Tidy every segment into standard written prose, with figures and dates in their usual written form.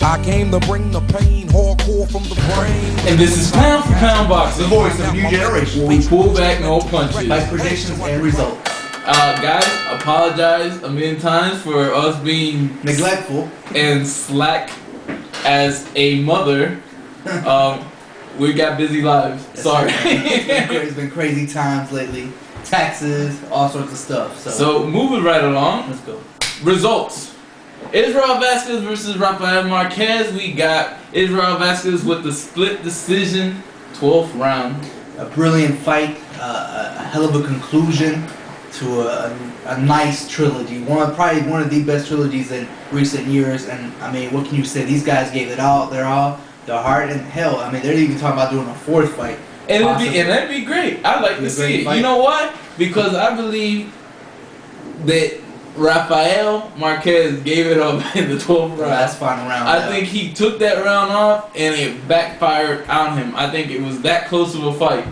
I came to bring the pain, hardcore from the brain. And this is Pound for Pound Boxing, The voice of a new generation. where we pull back no punches. By predictions and results. Guys, apologize a million times for us being Neglectful. and slack as a mother. We got busy lives. Sorry. It's been crazy times lately. Taxes, all sorts of stuff. So moving right along. Let's go. Results. Israel Vasquez versus Rafael Marquez. We got Israel Vasquez with the split decision, 12th round. A brilliant fight, a hell of a conclusion to a nice trilogy. Probably one of the best trilogies in recent years. And I mean, what can you say? These guys gave it all, their heart and hell. I mean, they're even talking about doing a fourth fight. And that'd be great. I'd like to see it. Fight. You know why? Because I believe that Rafael Marquez gave it up in the 12th round. Last final round. I think he took that round off and it backfired on him. I think it was that close of a fight.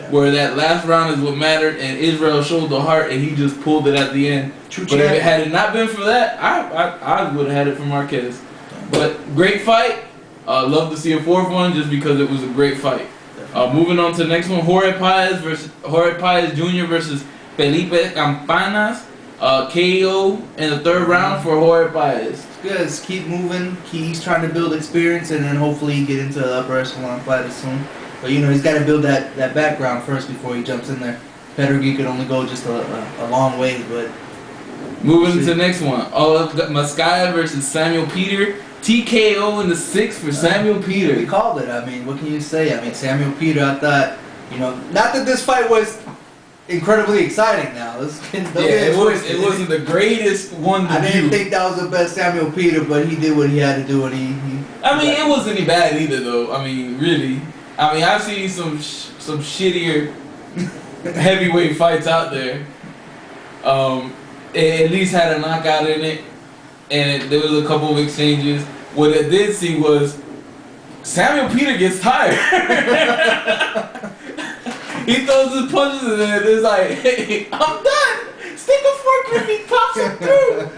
Where that last round is what mattered, and Israel showed the heart, and he just pulled it at the end. But had it not been for that, I would have had it for Marquez. But great fight. Love to see a fourth one just because it was a great fight. Moving on to the next one, Jorge Paez Jr. versus Felipe Campanas. KO in the third round for Jorge Paez. Good. Just keep moving. He's trying to build experience, and then hopefully get into the upper echelon fighters soon. But you know, he's got to build that background first before he jumps in there. Pedigree could only go just a long way, but... Moving to the next one. Maskaev versus Samuel Peter. TKO in the 6th for Samuel Peter. We called it. I mean, what can you say? I mean, Samuel Peter, I thought, you know, not that this fight was incredibly exciting now. It wasn't the greatest one to I didn't think that was the best Samuel Peter, but he did what he had to do, and I mean, it wasn't any bad either, though. I mean, really. I mean, I've seen some shittier heavyweight fights out there. It at least had a knockout in it, and there was a couple of exchanges. What I did see was Samuel Peter gets tired. He throws his punches in there, and it's like, hey, I'm done. Stick a fork in me, pops him through.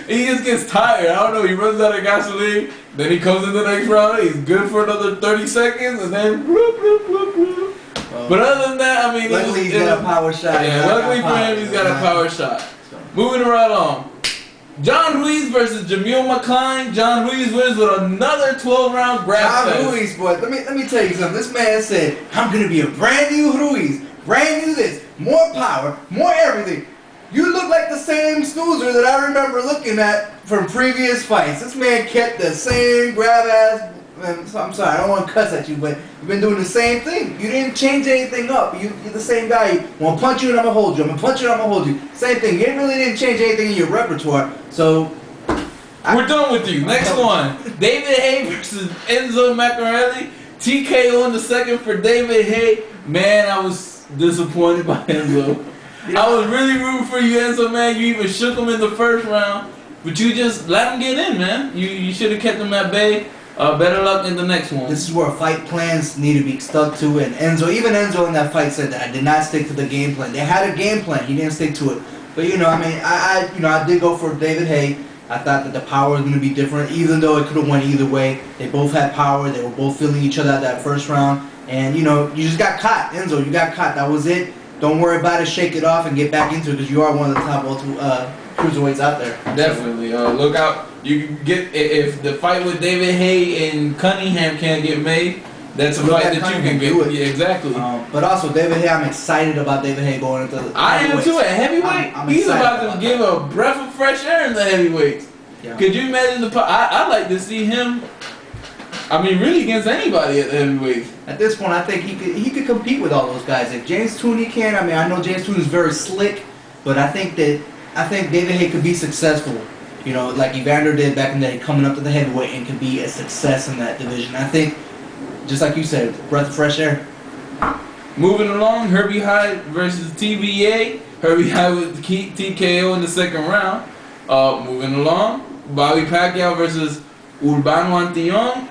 He just gets tired. I don't know. He runs out of gasoline. Then he comes in the next round. He's good for another 30 seconds, and then bloop, bloop, bloop, bloop. But other than that, I mean, luckily he's got a power shot. Yeah, luckily for him, he's got a power shot. Moving right on. John Ruiz versus Jameel McCline. John Ruiz wins with another 12-round grab fest. John Ruiz, boy, let me tell you something. This man said, I'm gonna be a brand new Ruiz, brand new this, more power, more everything. You look like the same snoozer that I remember looking at from previous fights. This man kept the same grab ass. I'm sorry, I don't want to cuss at you, but you've been doing the same thing. You didn't change anything up. You're the same guy. I'm gonna punch you and I'm gonna hold you. I'm gonna punch you and I'm gonna hold you. Same thing. You really didn't change anything in your repertoire. So we're done with you. Next one, David Haye versus Enzo Maccarinelli. TKO in the 2nd for David Haye. Man, I was disappointed by Enzo. I was really rooting for you, Enzo, man. You even shook him in the 1st round, but you just let him get in, man. You should have kept him at bay. Better luck in the next one. This is where fight plans need to be stuck to, and even Enzo in that fight said that I did not stick to the game plan. They had a game plan, he didn't stick to it. But you know, I mean, I did go for David Haye. I thought that the power was going to be different, even though it could have went either way. They both had power. They were both feeling each other at that 1st round, and you know, you just got caught, Enzo. You got caught. That was it. Don't worry about it. Shake it off and get back into it because you are one of the top cruiserweights out there. Definitely. Look out. You can get, if the fight with David Haye and Cunningham can't get made, that's a fight that you can get. Yeah, exactly. But also David Haye, I'm excited about David Haye going into the I am too. At heavyweight, he's about to give a breath of fresh air in the heavyweights. Yeah. Could you imagine I'd like to see him. I mean, really against anybody at the heavyweight. At this point, I think he could compete with all those guys. If James Tooney can, I mean, I know James Tooney is very slick, but I think David Haye could be successful. You know, like Evander did back in the day, coming up to the heavyweight and could be a success in that division. I think, just like you said, breath of fresh air. Moving along, Herbie Hide versus TBA. Herbie Hide with TKO in the 2nd round. Moving along, Bobby Pacquiao versus Urbano Antillon.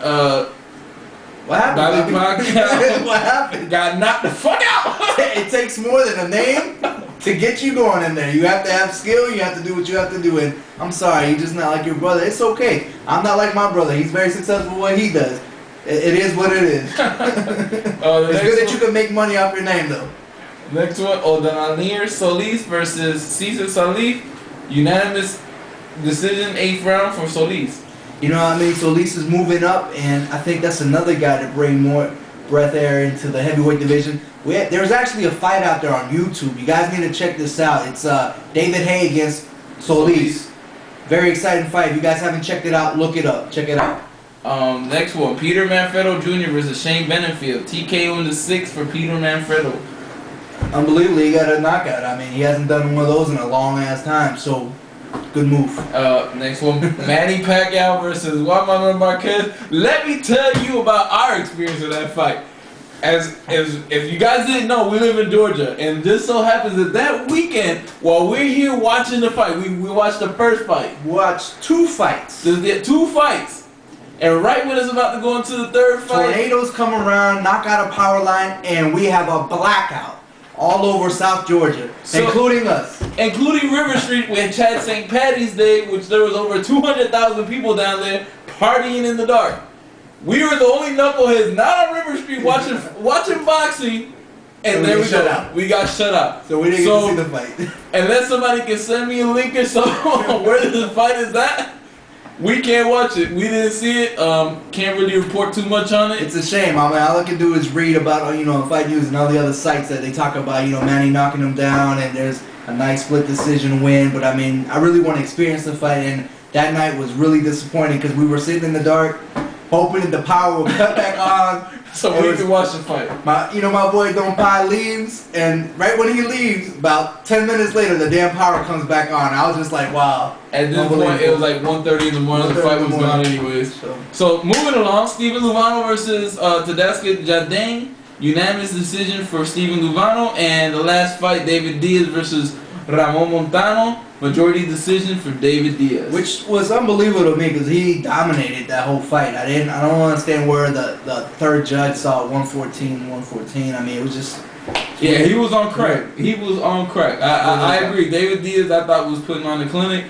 What happened, Bobby Pacquiao what happened? got knocked the fuck out. It takes more than a name to get you going in there. You have to have skill. You have to do what you have to do. And I'm sorry, you're just not like your brother. It's okay. I'm not like my brother. He's very successful at what he does. It is what it is. It's good that you can make money off your name, though. Next one, Odlanier Solis versus Cisse Salif. Unanimous decision, 8th round for Solis. You know what I mean? Solis is moving up, and I think that's another guy to bring more breath air into the heavyweight division. There's actually a fight out there on YouTube. You guys need to check this out. It's David Haye against Solis. Very exciting fight. If you guys haven't checked it out, look it up. Check it out. Next one, Peter Manfredo Jr. versus Shane Benfield. TKO in the 6th for Peter Manfredo. Unbelievable, he got a knockout. I mean, he hasn't done one of those in a long ass time, so good move. Next one, Manny Pacquiao versus Juan Marquez. Let me tell you about our experience with that fight. As if you guys didn't know, we live in Georgia, and this so happens that weekend, while we're here watching the fight, we watched the first fight. Watched 2 fights. There's 2 fights. And right when it's about to go into the 3rd fight, tornadoes come around, knock out a power line, and we have a blackout all over South Georgia, including us. Including River Street, we had St. Patty's Day, which there was over 200,000 people down there partying in the dark. We were the only knuckleheads not on River Street watching boxing, and there we go. We got shut out. So we didn't get to see the fight. Unless somebody can send me a link or something where the fight is at, we can't watch it. We didn't see it. Can't really report too much on it. It's a shame. I mean, all I can do is read about, Fight News and all the other sites that they talk about, Manny knocking him down and there's a nice split decision win. But I mean, I really want to experience the fight, and that night was really disappointing because we were sitting in the dark, hoping that the power would cut back on. So we can watch the fight. My boy Don Pai leaves, and right when he leaves, about 10 minutes later, the damn power comes back on. I was just like, wow. At this point, it was like 1:30 in the morning. The fight was gone anyways. So moving along, Stephen Luevano versus Terdsak Jardine. Unanimous decision for Stephen Luevano. And the last fight, David Diaz versus Ramon Montano. Majority decision for David Diaz. Which was unbelievable to me because he dominated that whole fight. I don't understand where the 3rd judge saw 114. I mean, it was just... Yeah, he was on crack. He was on crack. I agree. David Diaz, I thought, was putting on the clinic.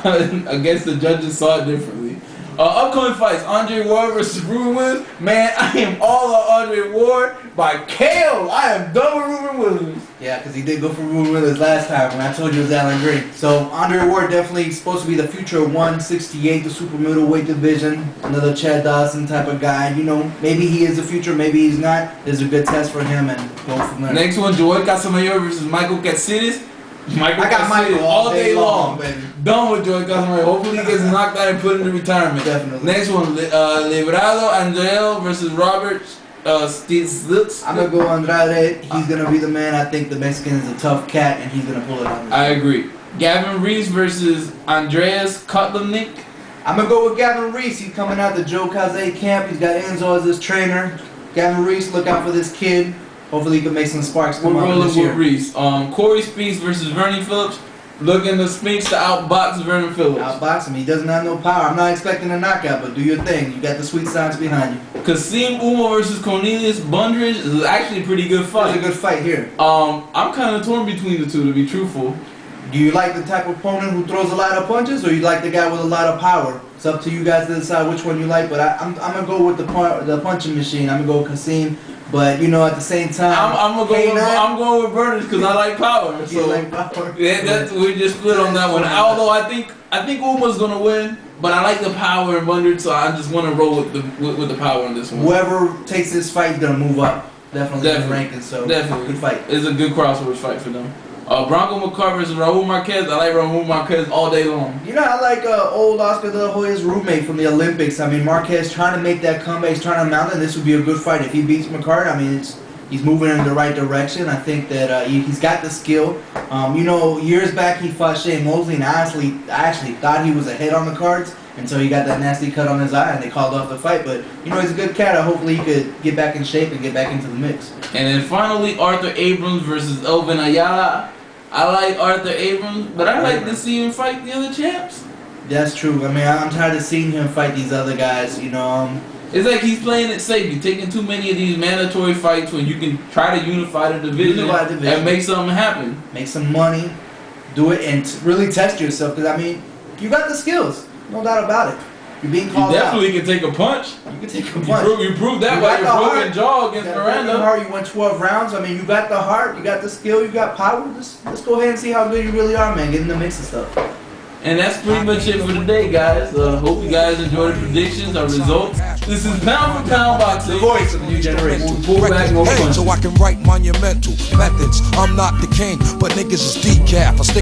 But I guess the judges saw it differently. Upcoming fights, Andre Ward versus Ruiz. Man, I am all on Andre Ward by KO. I am done with Ruben Williams. Yeah, because he did go for Ruben Williams last time when I told you it was Alan Green. So Andre Ward definitely supposed to be the future 168, the super middleweight division. Another Chad Dawson type of guy. Maybe he is the future, maybe he's not. There's a good test for him and go from there. Next one, Joel Casamayor versus Michael Cassidis. I got Michael all day long, baby. Done with Joel Casamayor. Hopefully he gets knocked out and put into retirement. Definitely. Next one, Librado Andreo versus Robert Stiglitz. I'm going to go Andrade. He's going to be the man. I think the Mexican is a tough cat, and he's going to pull it out. I agree. Gavin Reese versus Andreas Kotlanik. I'm going to go with Gavin Reese. He's coming out the Joe Kaze camp. He's got Enzo as his trainer. Gavin Reese, look out for this kid. Hopefully he can make some sparks come out this year. We're rolling with Reese. Corey Spinks versus Vernon Phillips. Looking to Spinks to outbox Vernon Phillips. Outbox him. He doesn't have no power. I'm not expecting a knockout, but do your thing. You got the sweet science behind you. Kasim Umo versus Cornelius Bundridge is actually a pretty good fight. It's a good fight here. I'm kind of torn between the two, to be truthful. Do you like the type of opponent who throws a lot of punches, or you like the guy with a lot of power? It's up to you guys to decide which one you like, but I'm going to go with the punching machine. I'm going to go with Kasim. But at the same time, I'm going with Burners because I like power. So like power. Yeah, we just split on that one. Although I think Uma's gonna win, but I like the power in Bundred, so I just want to roll with the power in this one. Whoever takes this fight is gonna move up, definitely in the rankings. So definitely good fight. It's a good crossover fight for them. Bronco McCarver versus Raul Marquez. I like Raul Marquez all day long. I like old Oscar De La Hoya's roommate from the Olympics. I mean, Marquez trying to make that comeback. He's trying to mount it. This would be a good fight if he beats McCarver. I mean, he's moving in the right direction. I think that he's got the skill. Years back he fought Shane Mosley, and I actually thought he was ahead on the cards until he got that nasty cut on his eye and they called off the fight. But he's a good cat. Hopefully he could get back in shape and get back into the mix. And then finally, Arthur Abrams versus Elvin Ayala. I like Arthur Abrams, but I like to see him fight the other champs. That's true. I mean, I'm tired of seeing him fight these other guys. It's like he's playing it safe. You're taking too many of these mandatory fights when you can try to unify the division, and make something happen. Make some money, do it, and really test yourself. Because, I mean, you got the skills. No doubt about it. You're being called out. You definitely can take a punch. You can take a punch. You proved that by your broken jaw against Miranda. You went 12 rounds. I mean, you got the heart, you got the skill, you got power. Let's go ahead and see how good you really are, man. Get in the mix and stuff. And that's pretty much it for today, guys. Hope you guys enjoyed the predictions, our results. This is Pound for Pound Boxing. The voice of the new generation. We'll pull back more fun. So I can write monumental methods. I'm not the king, but niggas is decaf.